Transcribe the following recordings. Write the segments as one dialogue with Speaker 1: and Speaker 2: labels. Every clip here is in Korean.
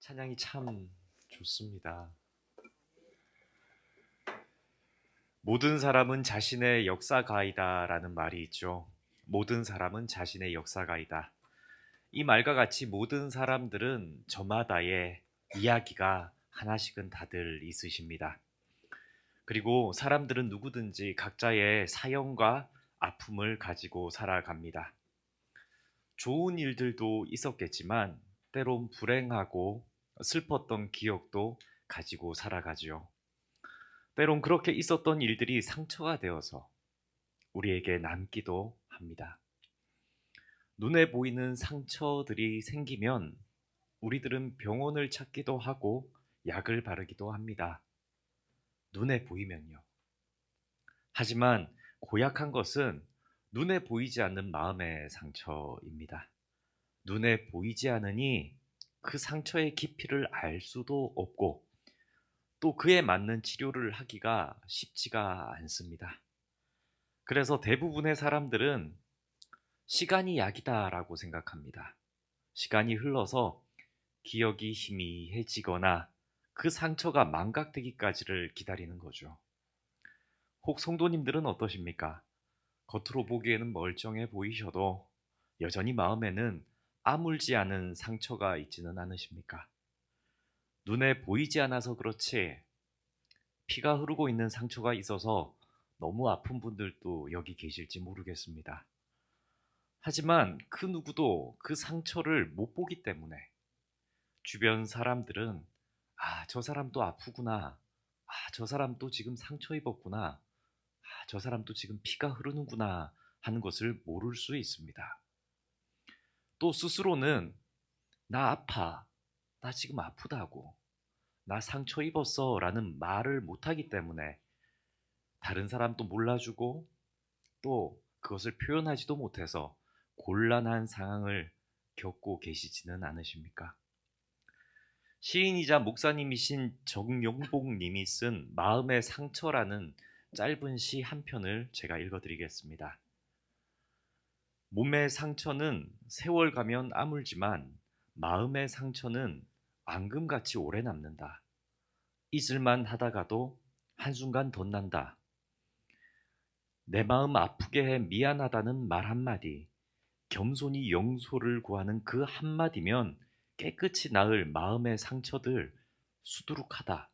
Speaker 1: 찬양이 참 좋습니다. 모든 사람은 자신의 역사가이다라는 말이 있죠. 모든 사람은 자신의 역사가이다. 이 말과 같이 모든 사람들은 저마다의 이야기가 하나씩은 다들 있으십니다. 그리고 사람들은 누구든지 각자의 사연과 아픔을 가지고 살아갑니다. 좋은 일들도 있었겠지만 때론 불행하고 슬펐던 기억도 가지고 살아가지요. 때론 그렇게 있었던 일들이 상처가 되어서 우리에게 남기도 합니다. 눈에 보이는 상처들이 생기면 우리들은 병원을 찾기도 하고 약을 바르기도 합니다. 눈에 보이면요. 하지만 고약한 것은 눈에 보이지 않는 마음의 상처입니다. 눈에 보이지 않으니 그 상처의 깊이를 알 수도 없고 또 그에 맞는 치료를 하기가 쉽지가 않습니다. 그래서 대부분의 사람들은 시간이 약이다라고 생각합니다. 시간이 흘러서 기억이 희미해지거나 그 상처가 망각되기까지를 기다리는 거죠. 혹 성도님들은 어떠십니까? 겉으로 보기에는 멀쩡해 보이셔도 여전히 마음에는 아물지 않은 상처가 있지는 않으십니까? 눈에 보이지 않아서 그렇지 피가 흐르고 있는 상처가 있어서 너무 아픈 분들도 여기 계실지 모르겠습니다. 하지만 그 누구도 그 상처를 못 보기 때문에 주변 사람들은 저 사람도 아프구나. 저 사람도 지금 상처 입었구나. 저 사람도 지금 피가 흐르는구나 하는 것을 모를 수 있습니다. 또 스스로는 나 아파. 나 지금 아프다고. 나 상처 입었어 라는 말을 못하기 때문에 다른 사람도 몰라주고 또 그것을 표현하지도 못해서 곤란한 상황을 겪고 계시지는 않으십니까? 시인이자 목사님이신 정용복 님이 쓴 마음의 상처라는 짧은 시 한 편을 제가 읽어드리겠습니다. 몸의 상처는 세월 가면 아물지만 마음의 상처는 앙금같이 오래 남는다. 잊을만 하다가도 한순간 덧난다. 내 마음 아프게 해 미안하다는 말 한마디, 겸손히 용서를 구하는 그 한마디면 깨끗이 나을 마음의 상처들 수두룩하다.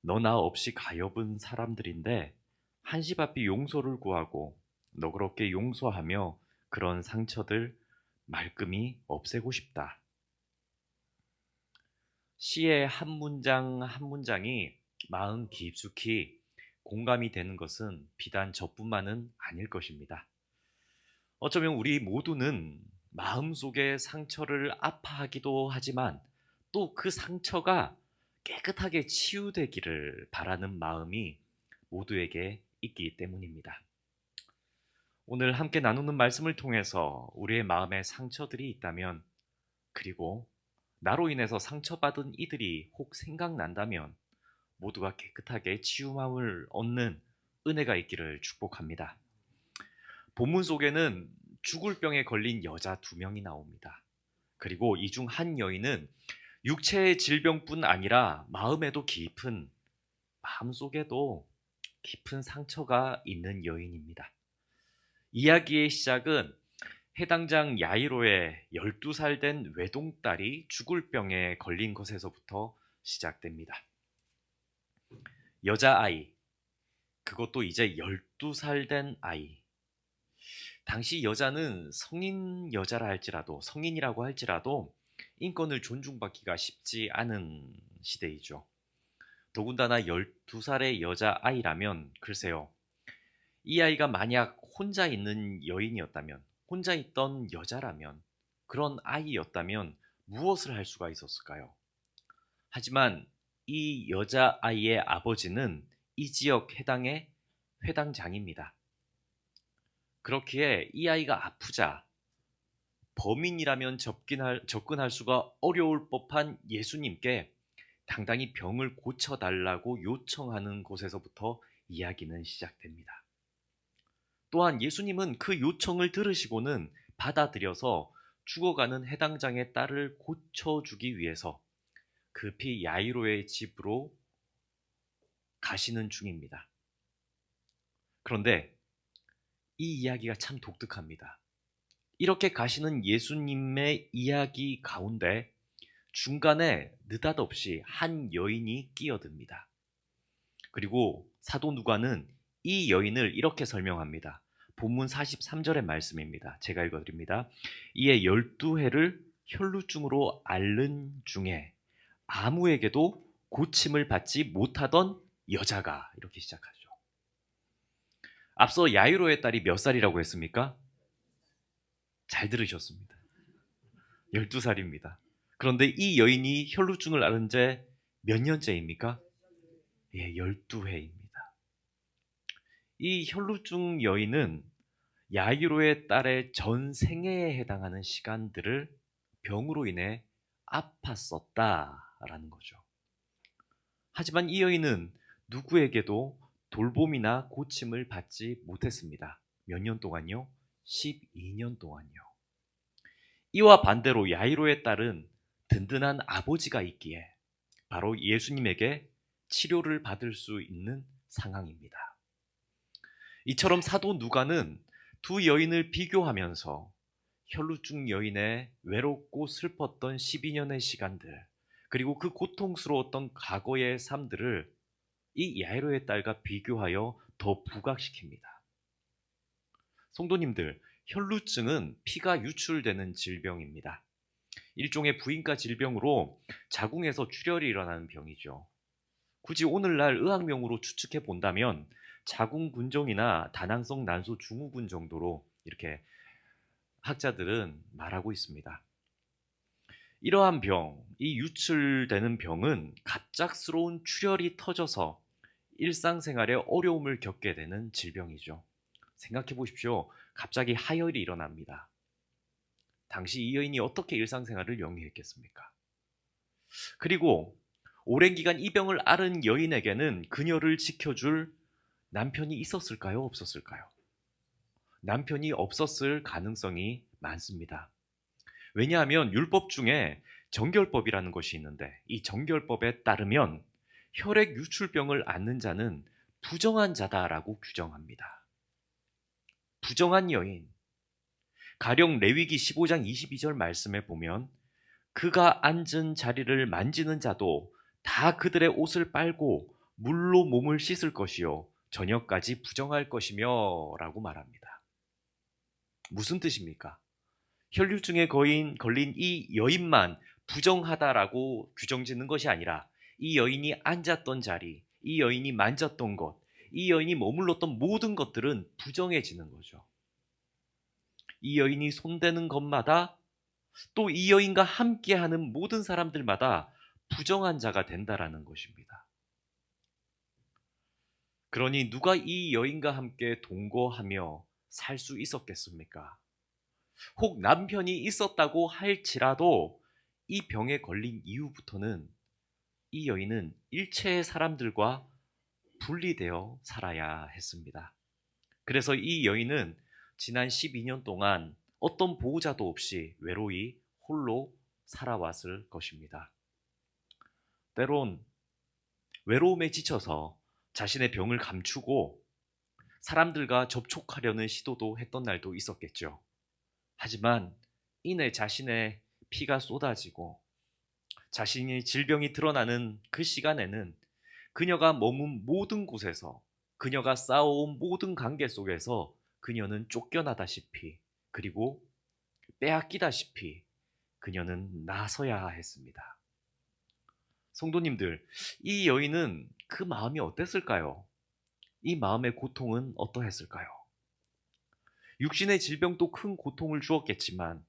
Speaker 1: 너 나 없이 가엾은 사람들인데 한시바삐 용서를 구하고 너그럽게 용서하며 그런 상처들 말끔히 없애고 싶다. 시의 한 문장 한 문장이 마음 깊숙이 공감이 되는 것은 비단 저뿐만은 아닐 것입니다. 어쩌면 우리 모두는 마음속에 상처를 아파하기도 하지만 또 그 상처가 깨끗하게 치유되기를 바라는 마음이 모두에게 있기 때문입니다. 오늘 함께 나누는 말씀을 통해서 우리의 마음에 상처들이 있다면 그리고 나로 인해서 상처받은 이들이 혹 생각난다면 모두가 깨끗하게 치유함을 얻는 은혜가 있기를 축복합니다. 본문 속에는 죽을 병에 걸린 여자 두 명이 나옵니다. 그리고 이 중 한 여인은 육체의 질병뿐 아니라 마음속에도 깊은 상처가 있는 여인입니다. 이야기의 시작은 해당장 야이로의 12살 된 외동딸이 죽을 병에 걸린 것에서부터 시작됩니다. 여자아이, 그것도 이제 12살 된 아이. 당시 여자는 성인이라고 할지라도 인권을 존중받기가 쉽지 않은 시대이죠. 더군다나 12살의 여자아이라면 글쎄요. 이 아이가 만약 혼자 있던 여자라면, 그런 아이였다면 무엇을 할 수가 있었을까요? 하지만 이 여자아이의 아버지는 이 지역 해당의 회당장입니다. 그렇기에 이 아이가 아프자 범인이라면 접근할 수가 어려울 법한 예수님께 당당히 병을 고쳐달라고 요청하는 곳에서부터 이야기는 시작됩니다. 또한 예수님은 그 요청을 들으시고는 받아들여서 죽어가는 해당장의 딸을 고쳐주기 위해서 급히 야이로의 집으로 가시는 중입니다. 그런데 이 이야기가 참 독특합니다. 이렇게 가시는 예수님의 이야기 가운데 중간에 느닷없이 한 여인이 끼어듭니다. 그리고 사도 누가는 이 여인을 이렇게 설명합니다. 본문 43절의 말씀입니다. 제가 읽어드립니다. 이에 12해를 혈루증으로 앓는 중에 아무에게도 고침을 받지 못하던 여자가, 이렇게 시작하죠. 앞서 야이로의 딸이 몇 살이라고 했습니까? 잘 들으셨습니다. 12살입니다. 그런데 이 여인이 혈루증을 앓은 지 몇 년째입니까? 예, 12회입니다. 이 혈루증 여인은 야이로의 딸의 전 생애에 해당하는 시간들을 병으로 인해 아팠었다라는 거죠. 하지만 이 여인은 누구에게도 돌봄이나 고침을 받지 못했습니다. 몇 년 동안요? 12년 동안요. 이와 반대로 야이로의 딸은 든든한 아버지가 있기에 바로 예수님에게 치료를 받을 수 있는 상황입니다. 이처럼 사도 누가는 두 여인을 비교하면서 혈루증 여인의 외롭고 슬펐던 12년의 시간들, 그리고 그 고통스러웠던 과거의 삶들을 이 야이로의 딸과 비교하여 더 부각시킵니다. 성도님들, 혈루증은 피가 유출되는 질병입니다. 일종의 부인과 질병으로 자궁에서 출혈이 일어나는 병이죠. 굳이 오늘날 의학명으로 추측해 본다면 자궁근종이나 다낭성 난소 증후군 정도로 이렇게 학자들은 말하고 있습니다. 이러한 병, 이 유출되는 병은 갑작스러운 출혈이 터져서 일상생활에 어려움을 겪게 되는 질병이죠. 생각해 보십시오. 갑자기 하혈이 일어납니다. 당시 이 여인이 어떻게 일상생활을 영위했겠습니까? 그리고 오랜 기간 이 병을 앓은 여인에게는 그녀를 지켜줄 남편이 있었을까요? 없었을까요? 남편이 없었을 가능성이 많습니다. 왜냐하면 율법 중에 정결법이라는 것이 있는데 이 정결법에 따르면 혈액 유출병을 앓는 자는 부정한 자다라고 규정합니다. 부정한 여인, 가령 레위기 15장 22절 말씀에 보면 그가 앉은 자리를 만지는 자도 다 그들의 옷을 빨고 물로 몸을 씻을 것이요 저녁까지 부정할 것이며 라고 말합니다. 무슨 뜻입니까? 혈류증에 걸린 이 여인만 부정하다라고 규정짓는 것이 아니라 이 여인이 앉았던 자리, 이 여인이 만졌던 것, 이 여인이 머물렀던 모든 것들은 부정해지는 거죠. 이 여인이 손대는 것마다 또 이 여인과 함께하는 모든 사람들마다 부정한 자가 된다라는 것입니다. 그러니 누가 이 여인과 함께 동거하며 살 수 있었겠습니까? 혹 남편이 있었다고 할지라도 이 병에 걸린 이후부터는 이 여인은 일체의 사람들과 분리되어 살아야 했습니다. 그래서 이 여인은 지난 12년 동안 어떤 보호자도 없이 외로이 홀로 살아왔을 것입니다. 때론 외로움에 지쳐서 자신의 병을 감추고 사람들과 접촉하려는 시도도 했던 날도 있었겠죠. 하지만 이내 자신의 피가 쏟아지고 자신의 질병이 드러나는 그 시간에는 그녀가 머문 모든 곳에서, 그녀가 쌓아온 모든 관계 속에서 그녀는 쫓겨나다시피, 그리고 빼앗기다시피 그녀는 나서야 했습니다. 성도님들, 이 여인은 그 마음이 어땠을까요? 이 마음의 고통은 어떠했을까요? 육신의 질병도 큰 고통을 주었겠지만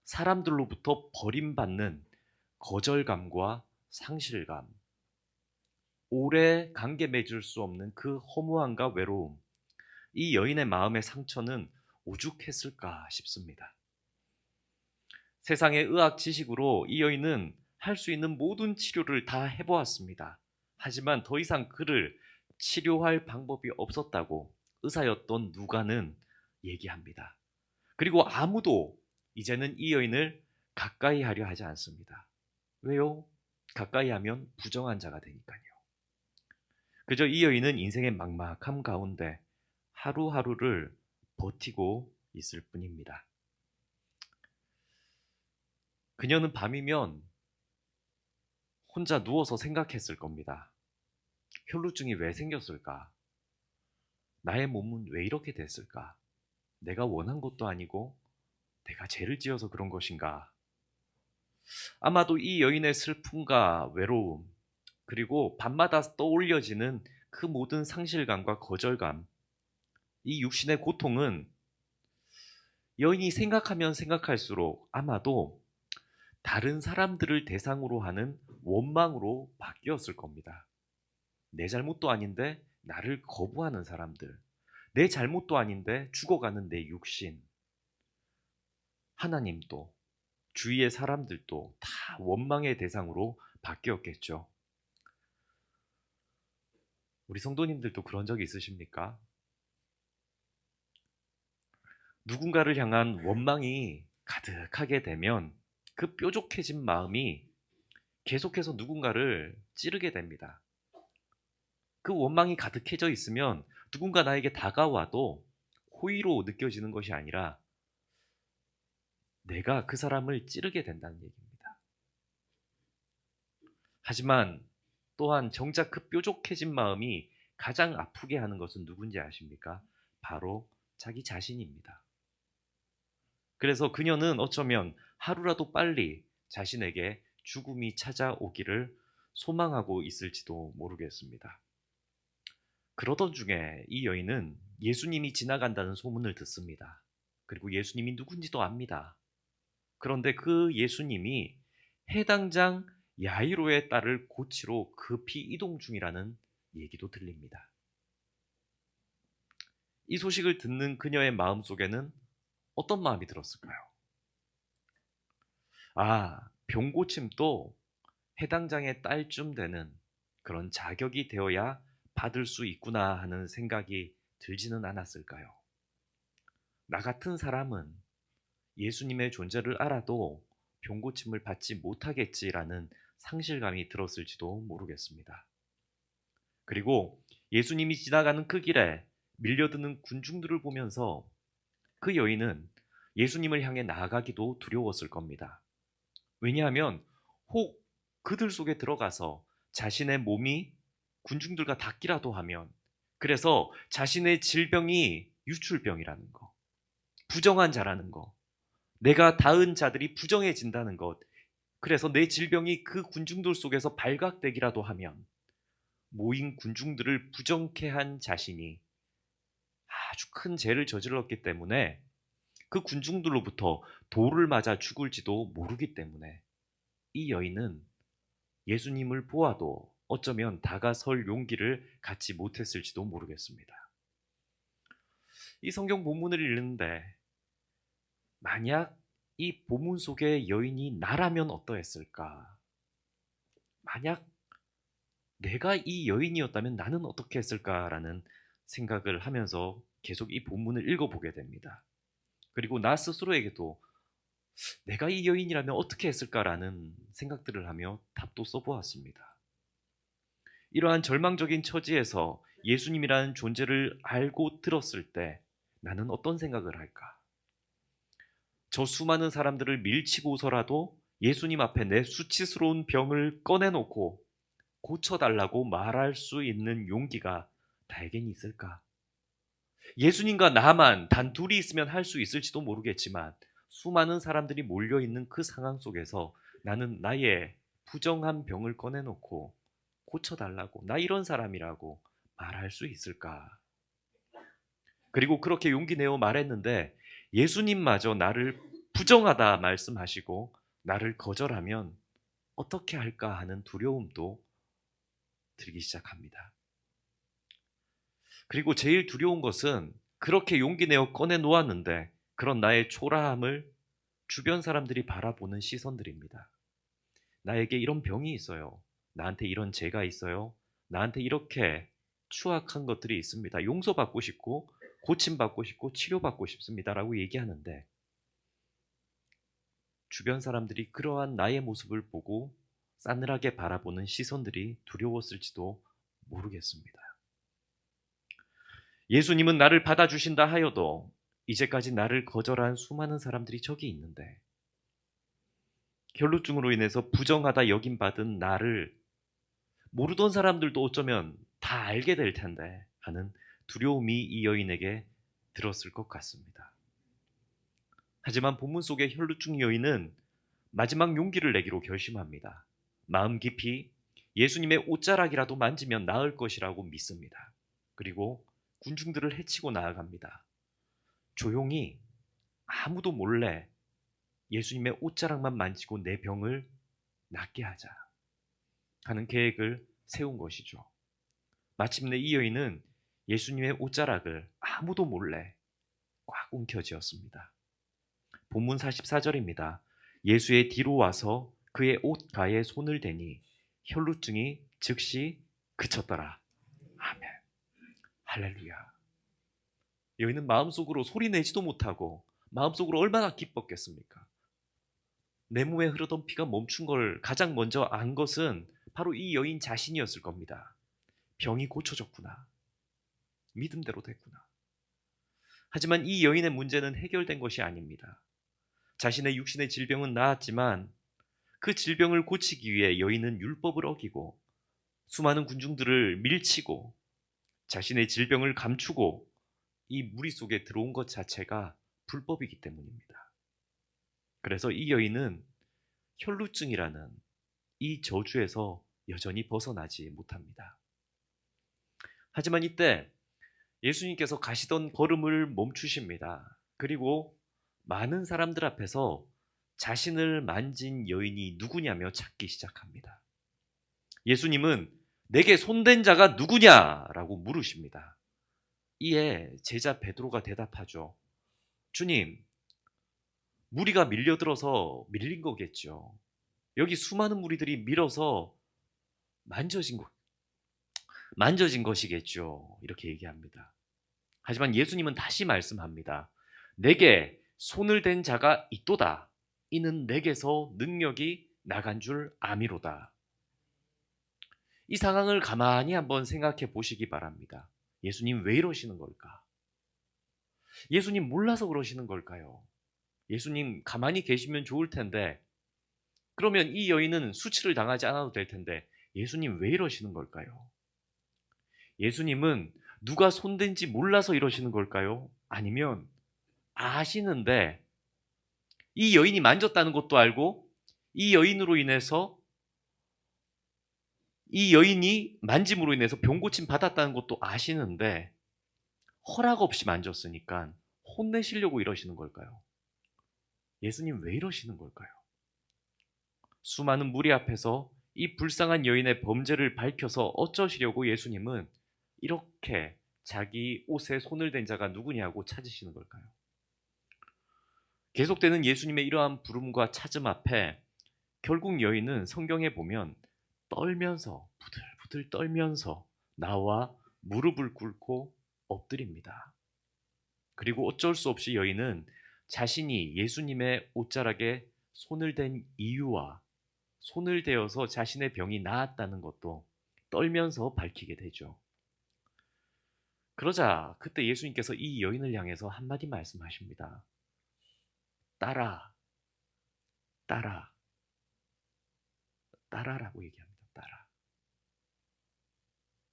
Speaker 1: 사람들로부터 버림받는 거절감과 상실감, 오래 관계 맺을 수 없는 그 허무함과 외로움, 이 여인의 마음의 상처는 오죽했을까 싶습니다. 세상의 의학 지식으로 이 여인은 할 수 있는 모든 치료를 다 해보았습니다. 하지만 더 이상 그를 치료할 방법이 없었다고 의사였던 누가는 얘기합니다. 그리고 아무도 이제는 이 여인을 가까이 하려 하지 않습니다. 왜요? 가까이 하면 부정한 자가 되니까요. 그저 이 여인은 인생의 막막함 가운데 하루하루를 버티고 있을 뿐입니다. 그녀는 밤이면 혼자 누워서 생각했을 겁니다. 혈루증이 왜 생겼을까? 나의 몸은 왜 이렇게 됐을까? 내가 원한 것도 아니고 내가 죄를 지어서 그런 것인가? 아마도 이 여인의 슬픔과 외로움, 그리고 밤마다 떠올려지는 그 모든 상실감과 거절감, 이 육신의 고통은 여인이 생각하면 생각할수록 아마도 다른 사람들을 대상으로 하는 원망으로 바뀌었을 겁니다. 내 잘못도 아닌데 나를 거부하는 사람들, 내 잘못도 아닌데 죽어가는 내 육신, 하나님도 주위의 사람들도 다 원망의 대상으로 바뀌었겠죠. 우리 성도님들도 그런 적이 있으십니까? 누군가를 향한 원망이 가득하게 되면 그 뾰족해진 마음이 계속해서 누군가를 찌르게 됩니다. 그 원망이 가득해져 있으면 누군가 나에게 다가와도 호의로 느껴지는 것이 아니라 내가 그 사람을 찌르게 된다는 얘기입니다. 하지만 또한 정작 그 뾰족해진 마음이 가장 아프게 하는 것은 누군지 아십니까? 바로 자기 자신입니다. 그래서 그녀는 어쩌면 하루라도 빨리 자신에게 죽음이 찾아오기를 소망하고 있을지도 모르겠습니다. 그러던 중에 이 여인은 예수님이 지나간다는 소문을 듣습니다. 그리고 예수님이 누군지도 압니다. 그런데 그 예수님이 해당장 야이로의 딸을 고치러 급히 이동 중이라는 얘기도 들립니다. 이 소식을 듣는 그녀의 마음속에는 어떤 마음이 들었을까요? 아, 병고침도 해당장의 딸쯤 되는 그런 자격이 되어야 받을 수 있구나 하는 생각이 들지는 않았을까요? 나 같은 사람은 예수님의 존재를 알아도 병고침을 받지 못하겠지라는 상실감이 들었을지도 모르겠습니다. 그리고 예수님이 지나가는 그 길에 밀려드는 군중들을 보면서 그 여인은 예수님을 향해 나아가기도 두려웠을 겁니다. 왜냐하면 혹 그들 속에 들어가서 자신의 몸이 군중들과 닿기라도 하면, 그래서 자신의 질병이 유출병이라는 거, 부정한 자라는 거, 내가 닿은 자들이 부정해진다는 것, 그래서 내 질병이 그 군중들 속에서 발각되기라도 하면 모인 군중들을 부정케 한 자신이 아주 큰 죄를 저질렀기 때문에 그 군중들로부터 돌을 맞아 죽을지도 모르기 때문에 이 여인은 예수님을 보아도 어쩌면 다가설 용기를 갖지 못했을지도 모르겠습니다. 이 성경 본문을 읽는데 만약 이 본문 속의 여인이 나라면 어떠했을까? 만약 내가 이 여인이었다면 나는 어떻게 했을까라는 생각을 하면서 계속 이 본문을 읽어보게 됩니다. 그리고 나 스스로에게도 내가 이 여인이라면 어떻게 했을까라는 생각들을 하며 답도 써보았습니다. 이러한 절망적인 처지에서 예수님이라는 존재를 알고 들었을 때 나는 어떤 생각을 할까? 저 수많은 사람들을 밀치고서라도 예수님 앞에 내 수치스러운 병을 꺼내놓고 고쳐달라고 말할 수 있는 용기가 나에겐 있을까? 예수님과 나만 단 둘이 있으면 할 수 있을지도 모르겠지만 수많은 사람들이 몰려있는 그 상황 속에서 나는 나의 부정한 병을 꺼내놓고 고쳐달라고, 나 이런 사람이라고 말할 수 있을까? 그리고 그렇게 용기 내어 말했는데 예수님마저 나를 부정하다 말씀하시고 나를 거절하면 어떻게 할까 하는 두려움도 들기 시작합니다. 그리고 제일 두려운 것은 그렇게 용기 내어 꺼내 놓았는데 그런 나의 초라함을 주변 사람들이 바라보는 시선들입니다. 나에게 이런 병이 있어요. 나한테 이런 죄가 있어요. 나한테 이렇게 추악한 것들이 있습니다. 용서받고 싶고 고침받고 싶고 치료받고 싶습니다라고 얘기하는데 주변 사람들이 그러한 나의 모습을 보고 싸늘하게 바라보는 시선들이 두려웠을지도 모르겠습니다. 예수님은 나를 받아주신다 하여도 이제까지 나를 거절한 수많은 사람들이 저기 있는데 혈루증으로 인해서 부정하다 여김받은 나를 모르던 사람들도 어쩌면 다 알게 될 텐데 하는 두려움이 이 여인에게 들었을 것 같습니다. 하지만 본문 속의 혈루증 여인은 마지막 용기를 내기로 결심합니다. 마음 깊이 예수님의 옷자락이라도 만지면 나을 것이라고 믿습니다. 그리고 군중들을 해치고 나아갑니다. 조용히 아무도 몰래 예수님의 옷자락만 만지고 내 병을 낫게 하자 하는 계획을 세운 것이죠. 마침내 이 여인은 예수님의 옷자락을 아무도 몰래 꽉 움켜쥐었습니다. 본문 44절입니다. 예수의 뒤로 와서 그의 옷가에 손을 대니 혈루증이 즉시 그쳤더라. 아멘. 할렐루야. 여인은 마음속으로 소리 내지도 못하고 마음속으로 얼마나 기뻤겠습니까? 내 몸에 흐르던 피가 멈춘 걸 가장 먼저 안 것은 바로 이 여인 자신이었을 겁니다. 병이 고쳐졌구나. 믿음대로 됐구나. 하지만 이 여인의 문제는 해결된 것이 아닙니다. 자신의 육신의 질병은 나았지만 그 질병을 고치기 위해 여인은 율법을 어기고 수많은 군중들을 밀치고 자신의 질병을 감추고 이 무리 속에 들어온 것 자체가 불법이기 때문입니다. 그래서 이 여인은 혈루증이라는 이 저주에서 여전히 벗어나지 못합니다. 하지만 이때 예수님께서 가시던 걸음을 멈추십니다. 그리고 많은 사람들 앞에서 자신을 만진 여인이 누구냐며 찾기 시작합니다. 예수님은 내게 손댄 자가 누구냐라고 물으십니다. 이에 제자 베드로가 대답하죠. 주님, 무리가 밀려들어서 밀린 거겠죠. 여기 수많은 무리들이 밀어서 만져진 것이겠죠. 이렇게 얘기합니다. 하지만 예수님은 다시 말씀합니다. 내게 손을 댄 자가 있도다. 이는 내게서 능력이 나간 줄 아미로다. 이 상황을 가만히 한번 생각해 보시기 바랍니다. 예수님 왜 이러시는 걸까? 예수님 몰라서 그러시는 걸까요? 예수님 가만히 계시면 좋을 텐데 그러면 이 여인은 수치를 당하지 않아도 될 텐데 예수님 왜 이러시는 걸까요? 예수님은 누가 손댄지 몰라서 이러시는 걸까요? 아니면 아시는데 이 여인이 만졌다는 것도 알고 이 여인으로 인해서 이 여인이 만짐으로 인해서 병 고침 받았다는 것도 아시는데 허락 없이 만졌으니까 혼내시려고 이러시는 걸까요? 예수님 왜 이러시는 걸까요? 수많은 무리 앞에서 이 불쌍한 여인의 범죄를 밝혀서 어쩌시려고 예수님은 이렇게 자기 옷에 손을 댄 자가 누구냐고 찾으시는 걸까요? 계속되는 예수님의 이러한 부름과 찾음 앞에 결국 여인은 성경에 보면 떨면서 부들부들 떨면서 나와 무릎을 꿇고 엎드립니다. 그리고 어쩔 수 없이 여인은 자신이 예수님의 옷자락에 손을 댄 이유와 손을 대어서 자신의 병이 나았다는 것도 떨면서 밝히게 되죠. 그러자 그때 예수님께서 이 여인을 향해서 한마디 말씀하십니다. 따라, 따라, 따라라고 얘기합니다. 따라.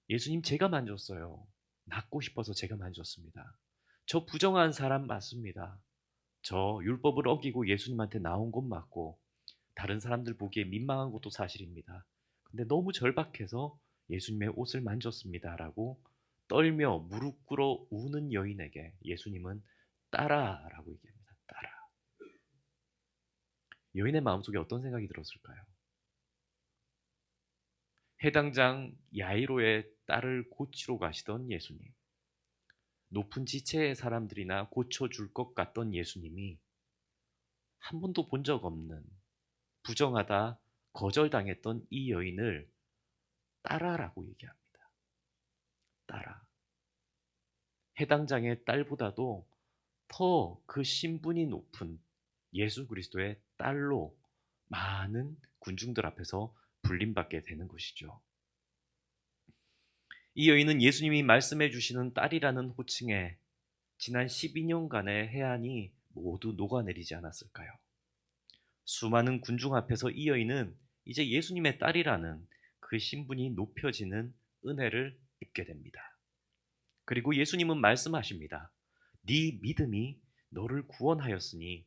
Speaker 1: 예수님 제가 만졌어요. 낫고 싶어서 제가 만졌습니다. 저 부정한 사람 맞습니다. 저 율법을 어기고 예수님한테 나온 것 맞고 다른 사람들 보기에 민망한 것도 사실입니다. 근데 너무 절박해서 예수님의 옷을 만졌습니다라고 떨며 무릎 꿇어 우는 여인에게 예수님은 따라라고 얘기합니다. 따라. 여인의 마음속에 어떤 생각이 들었을까요? 해당장 야이로의 딸을 고치러 가시던 예수님. 높은 지체의 사람들이나 고쳐줄 것 같던 예수님이 한 번도 본 적 없는 부정하다 거절당했던 이 여인을 따라라고 얘기합니다. 따라. 해당장의 딸보다도 더 그 신분이 높은 예수 그리스도의 딸로 많은 군중들 앞에서 불림받게 되는 것이죠. 이 여인은 예수님이 말씀해 주시는 딸이라는 호칭에 지난 12년간의 해안이 모두 녹아내리지 않았을까요? 수많은 군중 앞에서 이 여인은 이제 예수님의 딸이라는 그 신분이 높여지는 은혜를 입게 됩니다. 그리고 예수님은 말씀하십니다. 네 믿음이 너를 구원하였으니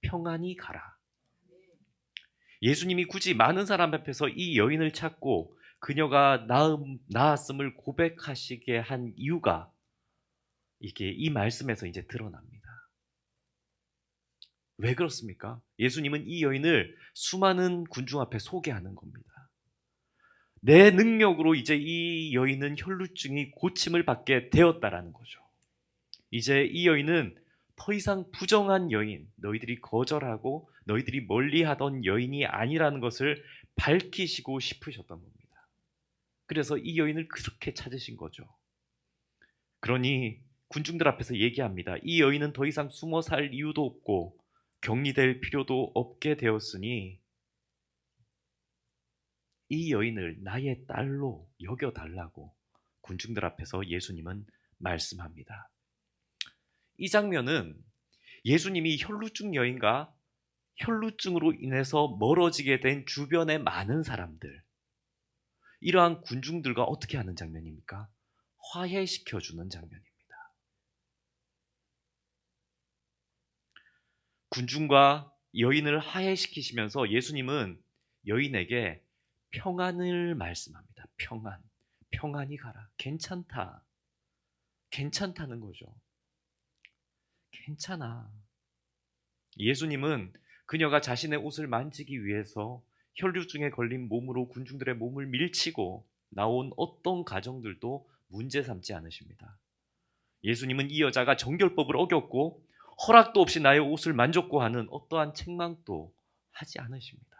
Speaker 1: 평안히 가라. 예수님이 굳이 많은 사람 앞에서 이 여인을 찾고 그녀가 나았음을 고백하시게 한 이유가 이게 이 말씀에서 이제 드러납니다. 왜 그렇습니까? 예수님은 이 여인을 수많은 군중 앞에 소개하는 겁니다. 내 능력으로 이제 이 여인은 혈루증이 고침을 받게 되었다라는 거죠. 이제 이 여인은 더 이상 부정한 여인, 너희들이 거절하고 너희들이 멀리하던 여인이 아니라는 것을 밝히시고 싶으셨던 겁니다. 그래서 이 여인을 그렇게 찾으신 거죠. 그러니 군중들 앞에서 얘기합니다. 이 여인은 더 이상 숨어 살 이유도 없고 격리될 필요도 없게 되었으니 이 여인을 나의 딸로 여겨달라고 군중들 앞에서 예수님은 말씀합니다. 이 장면은 예수님이 혈루증 여인과 혈루증으로 인해서 멀어지게 된 주변의 많은 사람들, 이러한 군중들과 어떻게 하는 장면입니까? 화해시켜주는 장면입니다. 군중과 여인을 화해시키시면서 예수님은 여인에게 평안을 말씀합니다. 평안. 평안히 가라. 괜찮다. 괜찮다는 거죠. 괜찮아. 예수님은 그녀가 자신의 옷을 만지기 위해서 혈류증에 걸린 몸으로 군중들의 몸을 밀치고 나온 어떤 가정들도 문제 삼지 않으십니다. 예수님은 이 여자가 정결법을 어겼고 허락도 없이 나의 옷을 만졌고 하는 어떠한 책망도 하지 않으십니다.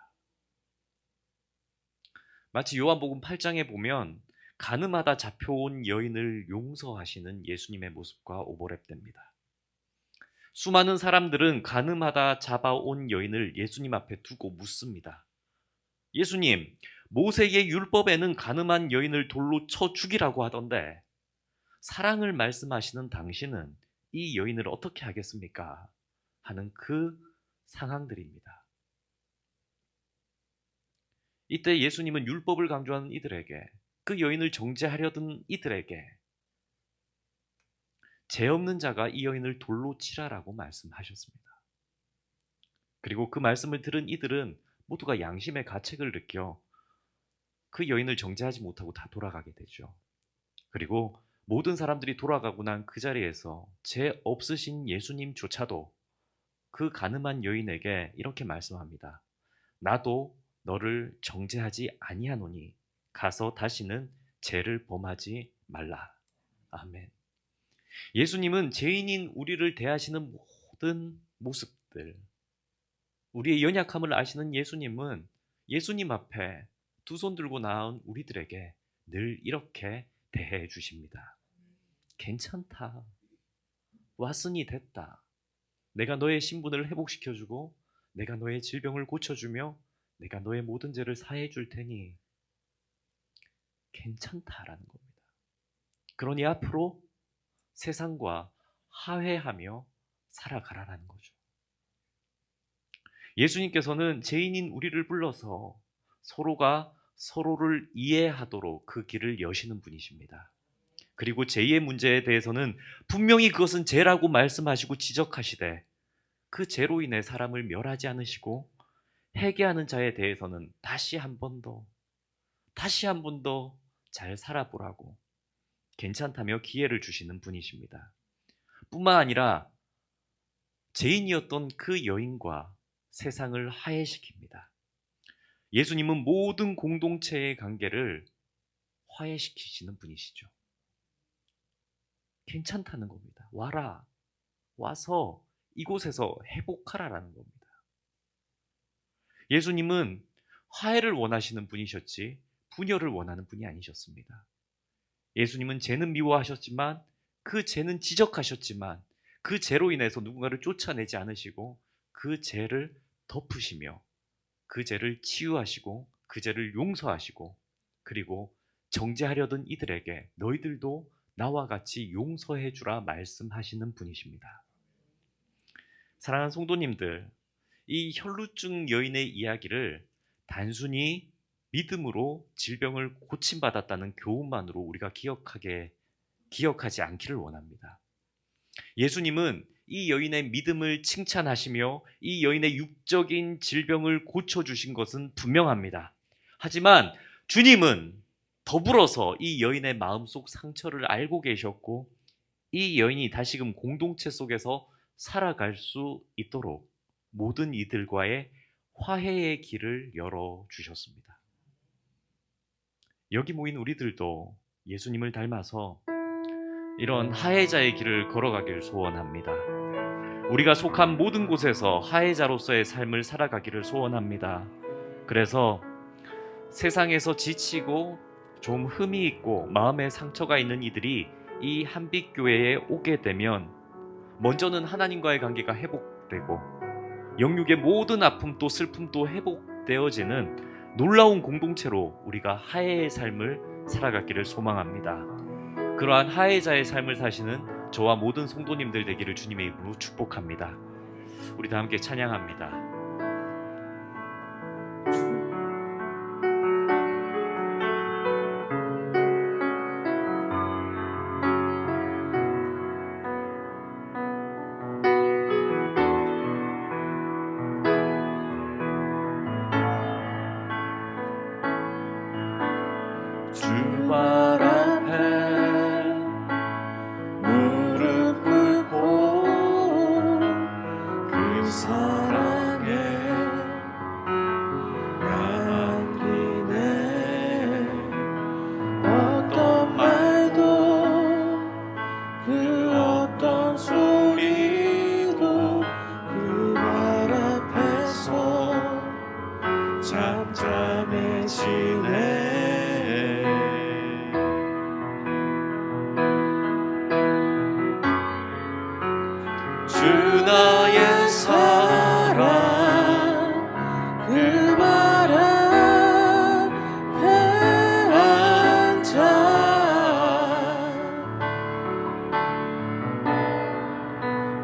Speaker 1: 마치 요한복음 8장에 보면 간음하다 잡혀온 여인을 용서하시는 예수님의 모습과 오버랩됩니다. 수많은 사람들은 간음하다 잡아온 여인을 예수님 앞에 두고 묻습니다. 예수님, 모세의 율법에는 간음한 여인을 돌로 쳐 죽이라고 하던데 사랑을 말씀하시는 당신은 이 여인을 어떻게 하겠습니까? 하는 그 상황들입니다. 이때 예수님은 율법을 강조하는 이들에게, 그 여인을 정죄하려던 이들에게 죄 없는 자가 이 여인을 돌로 치라라고 말씀하셨습니다. 그리고 그 말씀을 들은 이들은 모두가 양심의 가책을 느껴 그 여인을 정죄하지 못하고 다 돌아가게 되죠. 그리고 모든 사람들이 돌아가고 난 그 자리에서 죄 없으신 예수님조차도 그 간음한 여인에게 이렇게 말씀합니다. 나도 너를 정죄하지 아니하노니 가서 다시는 죄를 범하지 말라. 아멘. 예수님은 죄인인 우리를 대하시는 모든 모습들, 우리의 연약함을 아시는 예수님은 예수님 앞에 두 손 들고 나온 우리들에게 늘 이렇게 대해 주십니다. 괜찮다. 왔으니 됐다. 내가 너의 신분을 회복시켜주고 내가 너의 질병을 고쳐주며 내가 너의 모든 죄를 사해 줄 테니 괜찮다라는 겁니다. 그러니 앞으로 세상과 화해하며 살아가라는 거죠. 예수님께서는 죄인인 우리를 불러서 서로가 서로를 이해하도록 그 길을 여시는 분이십니다. 그리고 죄의 문제에 대해서는 분명히 그것은 죄라고 말씀하시고 지적하시되 그 죄로 인해 사람을 멸하지 않으시고 회개하는 자에 대해서는 다시 한 번 더 잘 살아보라고 괜찮다며 기회를 주시는 분이십니다. 뿐만 아니라 죄인이었던 그 여인과 세상을 화해시킵니다. 예수님은 모든 공동체의 관계를 화해시키시는 분이시죠. 괜찮다는 겁니다. 와라. 와서 이곳에서 회복하라라는 겁니다. 예수님은 화해를 원하시는 분이셨지 분열을 원하는 분이 아니셨습니다. 예수님은 죄는 미워하셨지만 그 죄는 지적하셨지만 그 죄로 인해서 누군가를 쫓아내지 않으시고 그 죄를 덮으시며 그 죄를 치유하시고 그 죄를 용서하시고, 그리고 정죄하려던 이들에게 너희들도 나와 같이 용서해 주라 말씀하시는 분이십니다. 사랑하는 성도님들, 이 혈루증 여인의 이야기를 단순히 믿음으로 질병을 고침받았다는 교훈만으로 우리가 기억하지 않기를 원합니다. 예수님은 이 여인의 믿음을 칭찬하시며 이 여인의 육적인 질병을 고쳐주신 것은 분명합니다. 하지만 주님은 더불어서 이 여인의 마음속 상처를 알고 계셨고, 이 여인이 다시금 공동체 속에서 살아갈 수 있도록 모든 이들과의 화해의 길을 열어주셨습니다. 여기 모인 우리들도 예수님을 닮아서 이런 화해자의 길을 걸어가길 소원합니다. 우리가 속한 모든 곳에서 화해자로서의 삶을 살아가기를 소원합니다. 그래서 세상에서 지치고 좀 흠이 있고 마음에 상처가 있는 이들이 이 한빛교회에 오게 되면 먼저는 하나님과의 관계가 회복되고 영육의 모든 아픔도 슬픔도 회복되어지는 놀라운 공동체로 우리가 화해의 삶을 살아가기를 소망합니다. 그러한 화해자의 삶을 사시는 저와 모든 성도님들 되기를 주님의 이름으로 축복합니다. 우리 다 함께 찬양합니다.
Speaker 2: 주발 앞에 무릎 꿇고 그 사랑에 남기네. 어떤 말도 그 어떤 소리도 그 발 앞에서 잠잠해지네. 주 나의 사랑 그 발 앞에 앉아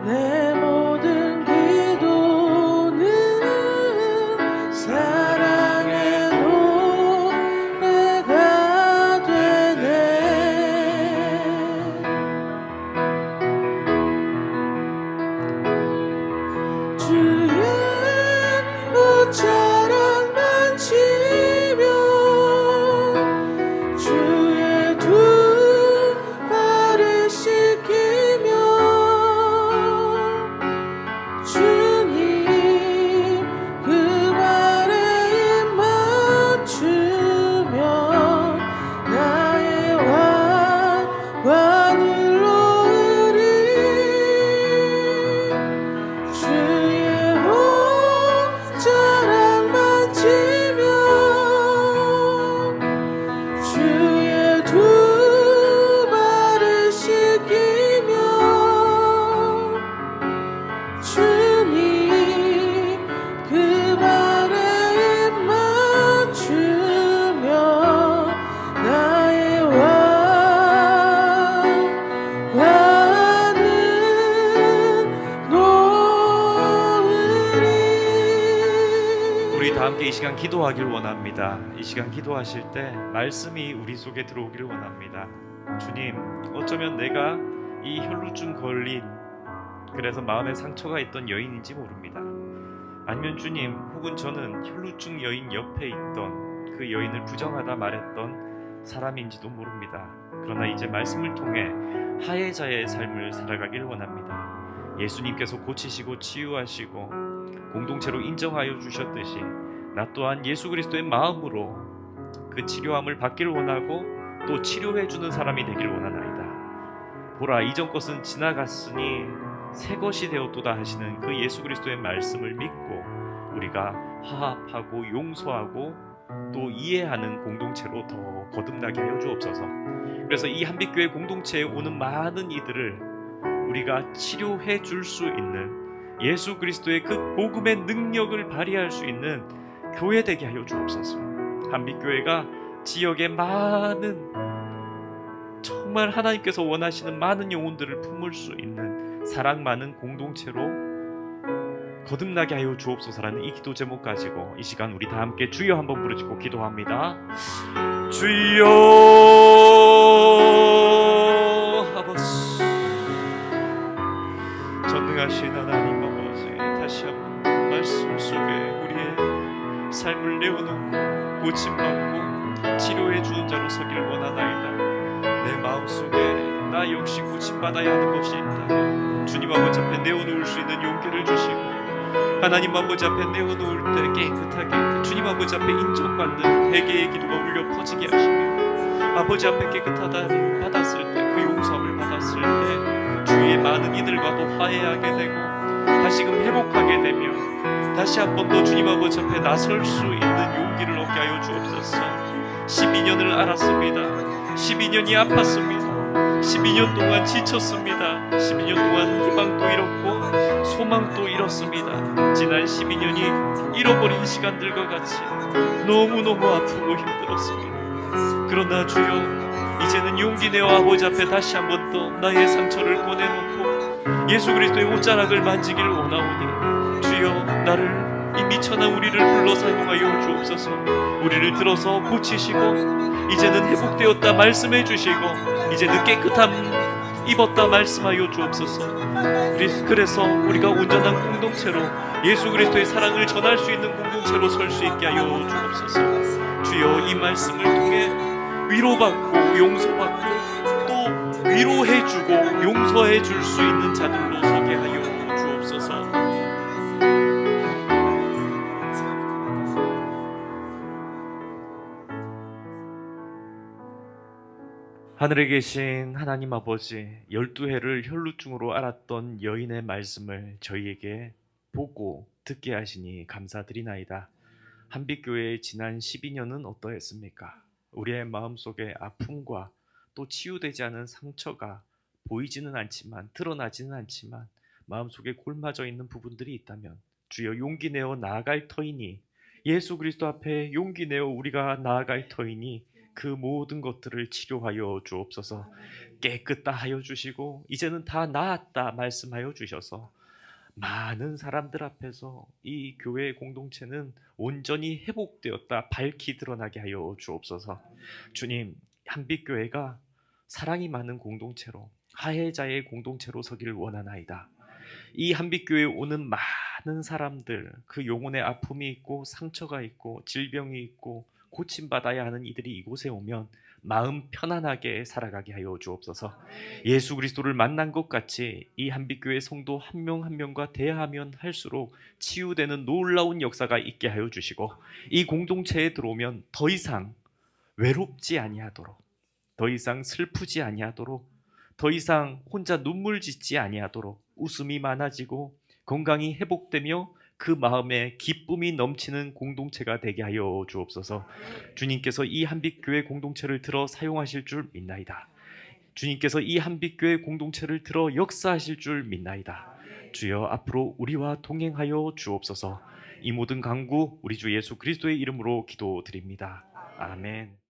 Speaker 2: 내 모든 기도는 사랑의 노래가 되네. 주의 옷자락 만지며 주의 두 발을 씻기며 주님 그 발에 입 맞추며 나의 왕관을 놓으리. 주의 옷자락 만지며 주의 두 발을 씻기며 주님 그 발에 입 맞추며 나의 왕관을 놓으리.
Speaker 1: 우리 다 함께 이 시간 기도하길 원합니다. 이 시간 기도하실 때 말씀이 우리 속에 들어오기를 원합니다. 주님, 어쩌면 내가 이 혈루증 걸린, 그래서 마음에 상처가 있던 여인인지 모릅니다. 아니면 주님, 혹은 저는 혈루증 여인 옆에 있던 그 여인을 부정하다 말했던 사람인지도 모릅니다. 그러나 이제 말씀을 통해 화해자의 삶을 살아가길 원합니다. 예수님께서 고치시고 치유하시고 공동체로 인정하여 주셨듯이 나 또한 예수 그리스도의 마음으로 그 치료함을 받길 원하고 또 치료해주는 사람이 되길 원하나이다. 보라, 이전 것은 지나갔으니 새 것이 되었도다 하시는 그 예수 그리스도의 말씀을 믿고 우리가 화합하고 용서하고 또 이해하는 공동체로 더 거듭나게 하여 주옵소서. 그래서 이 한빛교회 공동체에 오는 많은 이들을 우리가 치료해 줄 수 있는 예수 그리스도의 그 복음의 능력을 발휘할 수 있는 교회 되게 하여 주옵소서. 한빛교회가 지역의 많은, 정말 하나님께서 원하시는 많은 영혼들을 품을 수 있는 사랑 많은 공동체로 거듭나게 하여 주옵소서라는 이 기도 제목 가지고 이 시간 우리 다 함께 주여 한번 부르짖고 기도합니다. 주여 아버지, 전능하신 하나님 아버지, 다시 한번 말씀 속에 우리의 삶을 내어놓고 고침받고 치료해 주는 자로 서기를 원하나이다. 내 마음속에 나 역시 고침받아야 하는 것이 있다. 주님 아버지 앞에 내어놓을 수 있는 용기를 주시고, 하나님 아버지 앞에 내어놓을 때 깨끗하게 주님 아버지 앞에 인정받는 회개의 기도가 울려 퍼지게 하시며, 아버지 앞에 깨끗하다를 받았을 때, 그 용서함을 받았을 때 주위의 많은 이들과도 화해하게 되고 다시금 회복하게 되며 다시 한 번 더 주님 아버지 앞에 나설 수 있는 용기를 얻게 하여 주옵소서. 12년을 알았습니다. 12년이 아팠습니다. 12년 동안 지쳤습니다. 12년 동안 희망도 잃었고 소망도 잃었습니다. 지난 12년이 잃어버린 시간들과 같이 너무너무 아프고 힘들었습니다. 그러나 주여, 이제는 용기 내어 아버지 앞에 다시 한 번 더 나의 상처를 꺼내놓고 예수 그리스도의 옷자락을 만지기를 원하오니, 주여 나를 이 미천한 우리를 불러 사용하여 주옵소서. 우리를 들어서 고치시고 이제는 회복되었다 말씀해 주시고 이제는 깨끗함 입었다 말씀하여 주옵소서. 그래서 우리가 온전한 공동체로 예수 그리스도의 사랑을 전할 수 있는 공동체로 설 수 있게 하여 주옵소서. 주여, 이 말씀을 통해 위로받고 용서받고 또 위로해주고 용서해 줄 수 있는 자들로 서게 하여 주옵소서. 하늘에 계신 하나님 아버지, 12해를 혈루증으로 앓았던 여인의 말씀을 저희에게 보고 듣게 하시니 감사드리나이다. 한빛교회의 지난 12년은 어떠했습니까? 우리의 마음속의 아픔과 또 치유되지 않은 상처가 보이지는 않지만, 드러나지는 않지만 마음속에 골마져 있는 부분들이 있다면 주여 용기 내어 나아갈 터이니, 예수 그리스도 앞에 용기 내어 우리가 나아갈 터이니 그 모든 것들을 치료하여 주옵소서. 깨끗다 하여 주시고 이제는 다 나았다 말씀하여 주셔서 많은 사람들 앞에서 이 교회의 공동체는 온전히 회복되었다 밝히 드러나게 하여 주옵소서. 주님, 한빛교회가 사랑이 많은 공동체로, 화해자의 공동체로 서기를 원하나이다. 이 한빛교회에 오는 많은 사람들, 그 영혼의 아픔이 있고 상처가 있고 질병이 있고 고침받아야 하는 이들이 이곳에 오면 마음 편안하게 살아가게 하여 주옵소서. 예수 그리스도를 만난 것 같이 이 한빛교회 성도 한 명 한 명과 대하면 할수록 치유되는 놀라운 역사가 있게 하여 주시고, 이 공동체에 들어오면 더 이상 외롭지 아니하도록, 더 이상 슬프지 아니하도록, 더 이상 혼자 눈물 짓지 아니하도록 웃음이 많아지고 건강이 회복되며 그 마음에 기쁨이 넘치는 공동체가 되게 하여 주옵소서. 주님께서 이 한빛교회 공동체를 들어 사용하실 줄 믿나이다. 주님께서 이 한빛교회 공동체를 들어 역사하실 줄 믿나이다. 주여, 앞으로 우리와 동행하여 주옵소서. 이 모든 간구 우리 주 예수 그리스도의 이름으로 기도드립니다. 아멘.